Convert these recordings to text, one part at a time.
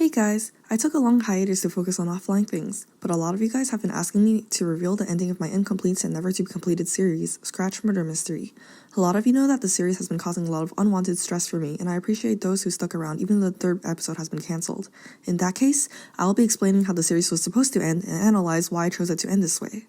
Hey guys, I took a long hiatus to focus on offline things, but a lot of you guys have been asking me to reveal the ending of my incomplete and never to be completed series, Scratch Murder Mystery. A lot of you know that the series has been causing a lot of unwanted stress for me, and I appreciate those who stuck around even though the third episode has been cancelled. In that case, I'll be explaining how the series was supposed to end and analyze why I chose it to end this way.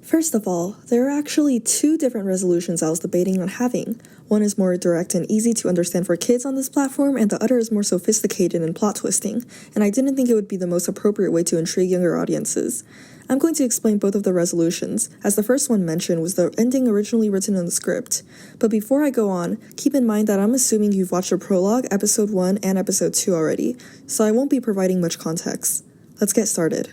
First of all, there are actually two different resolutions I was debating on having. One is more direct and easy to understand for kids on this platform, and the other is more sophisticated and plot twisting, and I didn't think it would be the most appropriate way to intrigue younger audiences. I'm going to explain both of the resolutions, as the first one mentioned was the ending originally written in the script. But before I go on, keep in mind that I'm assuming you've watched the prologue, episode 1, and episode 2 already, so I won't be providing much context. Let's get started.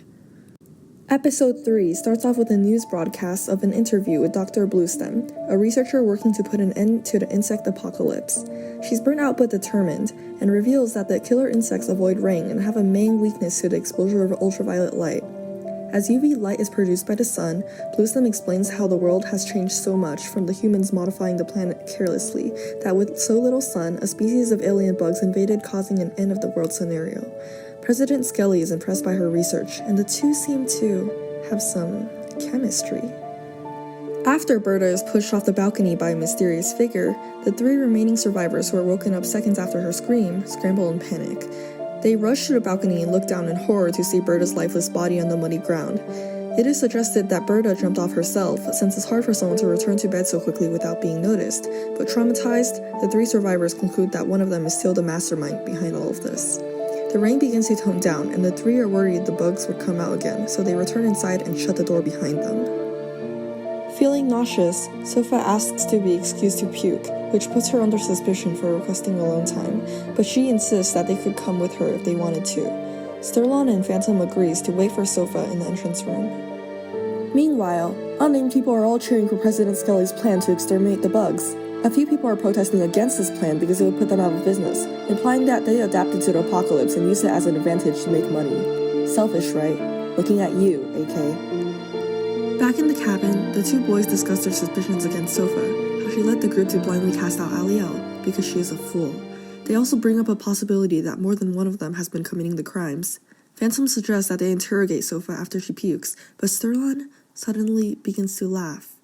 Episode 3 starts off with a news broadcast of an interview with Dr. Bluestem, a researcher working to put an end to the insect apocalypse. She's burnt out but determined, and reveals that the killer insects avoid rain and have a main weakness to the exposure of ultraviolet light. As UV light is produced by the sun, Bluestem explains how the world has changed so much from the humans modifying the planet carelessly, that with so little sun, a species of alien bugs invaded, causing an end of the world scenario. President Skelly is impressed by her research, and the two seem to have some chemistry. After Berta is pushed off the balcony by a mysterious figure, the three remaining survivors who are woken up seconds after her scream scramble in panic. They rush to the balcony and look down in horror to see Berta's lifeless body on the muddy ground. It is suggested that Berta jumped off herself, since it's hard for someone to return to bed so quickly without being noticed, but traumatized, the three survivors conclude that one of them is still the mastermind behind all of this. The rain begins to tone down, and the three are worried the bugs would come out again, so they return inside and shut the door behind them. Feeling nauseous, Sofa asks to be excused to puke, which puts her under suspicion for requesting alone time, but she insists that they could come with her if they wanted to. Sterlon and Phantom agrees to wait for Sofa in the entrance room. Meanwhile, unnamed people are all cheering for President Skelly's plan to exterminate the bugs. A few people are protesting against this plan because it would put them out of business, implying that they adapted to the apocalypse and used it as an advantage to make money. Selfish, right? Looking at you, AK. Back in the cabin, the two boys discuss their suspicions against Sofa, how she led the group to blindly cast out Aliel because she is a fool. They also bring up a possibility that more than one of them has been committing the crimes. Phantom suggests that they interrogate Sofa after she pukes, but Sterlon suddenly begins to laugh.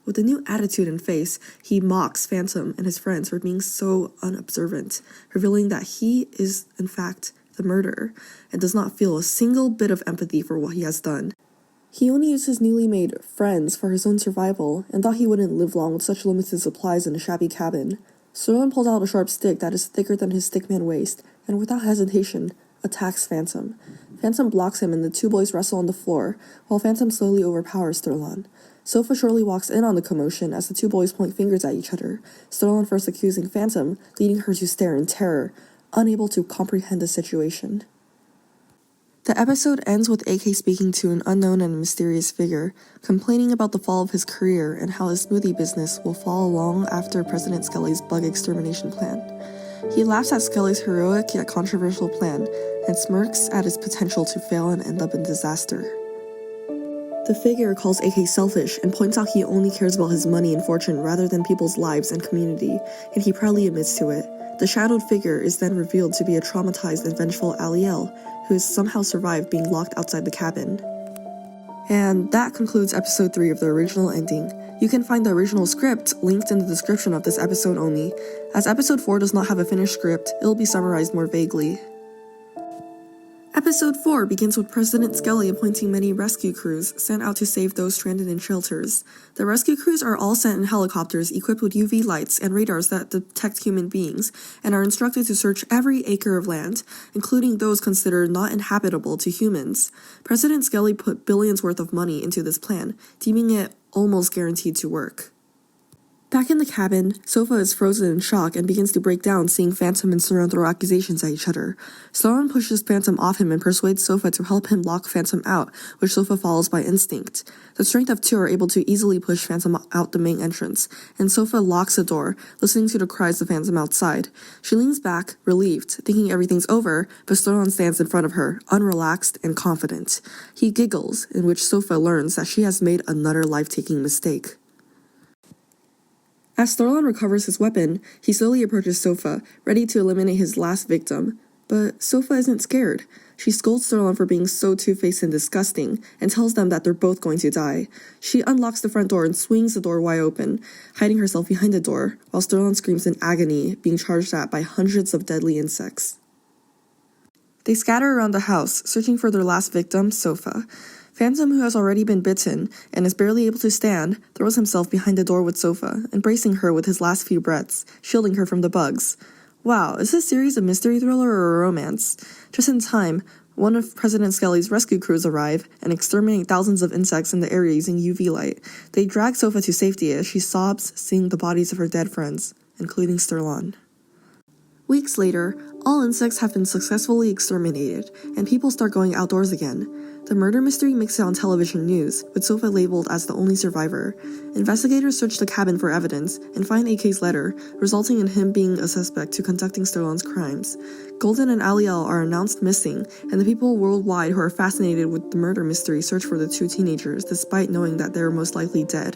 With a new attitude and face, he mocks Phantom and his friends for being so unobservant, revealing that he is, in fact, the murderer, and does not feel a single bit of empathy for what he has done. He only used his newly made friends for his own survival, and thought he wouldn't live long with such limited supplies in a shabby cabin. Sterlon pulls out a sharp stick that is thicker than his stickman waist, and without hesitation, attacks Phantom. Phantom blocks him and the two boys wrestle on the floor, while Phantom slowly overpowers Sterlon. Sofa shortly walks in on the commotion as the two boys point fingers at each other, Sterlon first accusing Phantom, leading her to stare in terror, unable to comprehend the situation. The episode ends with AK speaking to an unknown and mysterious figure, complaining about the fall of his career and how his smoothie business will fall long after President Skelly's bug extermination plan. He laughs at Skelly's heroic yet controversial plan, and smirks at its potential to fail and end up in disaster. The figure calls AK selfish and points out he only cares about his money and fortune rather than people's lives and community, and he proudly admits to it. The shadowed figure is then revealed to be a traumatized and vengeful Aliel, who has somehow survived being locked outside the cabin. And that concludes episode 3 of the original ending. You can find the original script linked in the description of this episode only. As episode 4 does not have a finished script, it will be summarized more vaguely. Episode 4 begins with President Skelly appointing many rescue crews sent out to save those stranded in shelters. The rescue crews are all sent in helicopters equipped with UV lights and radars that detect human beings, and are instructed to search every acre of land, including those considered not inhabitable to humans. President Skelly put billions worth of money into this plan, deeming it almost guaranteed to work. Back in the cabin, Sofa is frozen in shock and begins to break down seeing Phantom and Sterlon throw accusations at each other. Sterlon pushes Phantom off him and persuades Sofa to help him lock Phantom out, which Sofa follows by instinct. The strength of two are able to easily push Phantom out the main entrance, and Sofa locks the door, listening to the cries of Phantom outside. She leans back, relieved, thinking everything's over, but Sterlon stands in front of her, unrelaxed and confident. He giggles, in which Sofa learns that she has made another life-taking mistake. As Sterlon recovers his weapon, he slowly approaches Sofa, ready to eliminate his last victim. But Sofa isn't scared. She scolds Sterlon for being so two-faced and disgusting, and tells them that they're both going to die. She unlocks the front door and swings the door wide open, hiding herself behind the door, while Sterlon screams in agony, being charged at by hundreds of deadly insects. They scatter around the house, searching for their last victim, Sofa. Phantom, who has already been bitten and is barely able to stand, throws himself behind the door with Sofa, embracing her with his last few breaths, shielding her from the bugs. Wow, is this series a mystery thriller or a romance? Just in time, one of President Skelly's rescue crews arrive and exterminate thousands of insects in the area using UV light. They drag Sofa to safety as she sobs, seeing the bodies of her dead friends, including Sterlon. Weeks later, all insects have been successfully exterminated, and people start going outdoors again. The murder mystery makes it on television news, with Sofa labeled as the only survivor. Investigators search the cabin for evidence and find AK's letter, resulting in him being a suspect to conducting Sterlon's crimes. Golden and Aliel are announced missing, and the people worldwide who are fascinated with the murder mystery search for the two teenagers, despite knowing that they are most likely dead.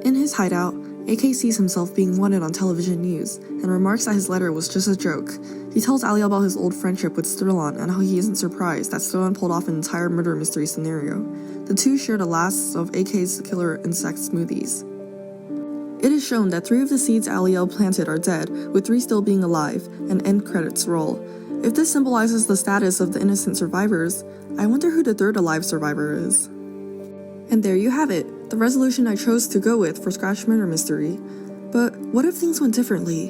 In his hideout, AK sees himself being wanted on television news, and remarks that his letter was just a joke. He tells Aliel about his old friendship with Sterlon and how he isn't surprised that Sterlon pulled off an entire murder mystery scenario. The two share the last of AK's killer insect smoothies. It is shown that 3 of the seeds Aliel planted are dead, with 3 still being alive, and end credits roll. If this symbolizes the status of the innocent survivors, I wonder who the third alive survivor is. And there you have it, the resolution I chose to go with for Scratch Murder Mystery. But what if things went differently?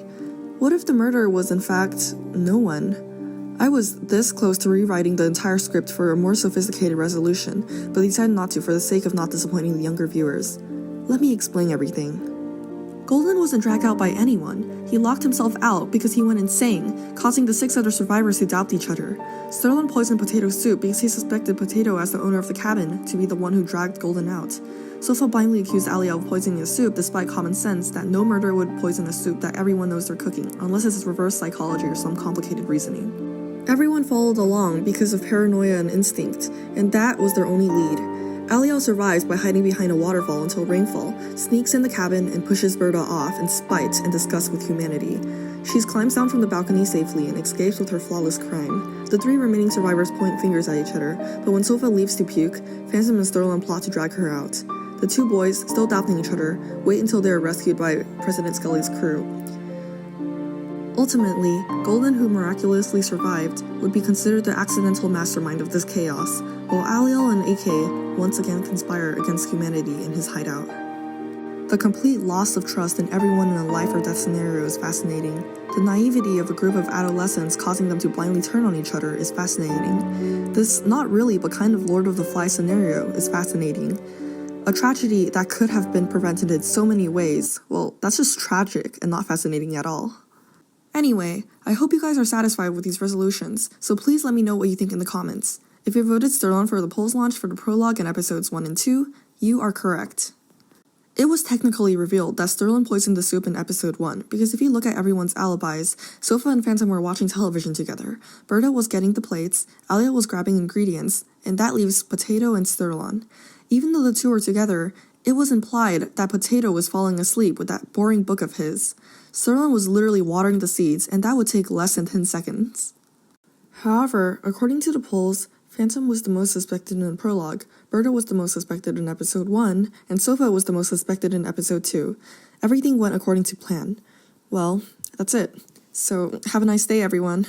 What if the murderer was in fact no one? I was this close to rewriting the entire script for a more sophisticated resolution, but decided not to for the sake of not disappointing the younger viewers. Let me explain everything. Golden wasn't dragged out by anyone. He locked himself out because he went insane, causing the 6 other survivors to doubt each other. Sterlon poisoned Potato Soup because he suspected Potato, as the owner of the cabin, to be the one who dragged Golden out. Sofa blindly accused Aliel of poisoning the soup despite common sense that no murderer would poison a soup that everyone knows they're cooking, unless it's reverse psychology or some complicated reasoning. Everyone followed along because of paranoia and instinct, and that was their only lead. Aliel survives by hiding behind a waterfall until rainfall, sneaks in the cabin, and pushes Berta off in spite and disgust with humanity. She climbs down from the balcony safely and escapes with her flawless crime. The 3 remaining survivors point fingers at each other, but when Sofa leaves to puke, Phantom and Sterlon plot to drag her out. The 2 boys, still doubting each other, wait until they are rescued by President Skelly's crew. Ultimately, Golden, who miraculously survived, would be considered the accidental mastermind of this chaos, while Aliel and AK once again conspire against humanity in his hideout. The complete loss of trust in everyone in a life or death scenario is fascinating. The naivety of a group of adolescents causing them to blindly turn on each other is fascinating. This not really but kind of Lord of the Flies scenario is fascinating. A tragedy that could have been prevented in so many ways, well, that's just tragic and not fascinating at all. Anyway, I hope you guys are satisfied with these resolutions, so please let me know what you think in the comments. If you voted Sterlon for the polls launch for the prologue in episodes 1 and 2, you are correct. It was technically revealed that Sterlon poisoned the soup in episode 1, because if you look at everyone's alibis, Sofa and Phantom were watching television together, Berta was getting the plates, Aliel was grabbing ingredients, and that leaves Potato and Sterlon. Even though the 2 were together, it was implied that Potato was falling asleep with that boring book of his. Sterlon was literally watering the seeds, and that would take less than 10 seconds. However, according to the polls, Phantom was the most suspected in the prologue, Berta was the most suspected in episode 1, and Sofa was the most suspected in episode 2. Everything went according to plan. Well, that's it. So, have a nice day, everyone.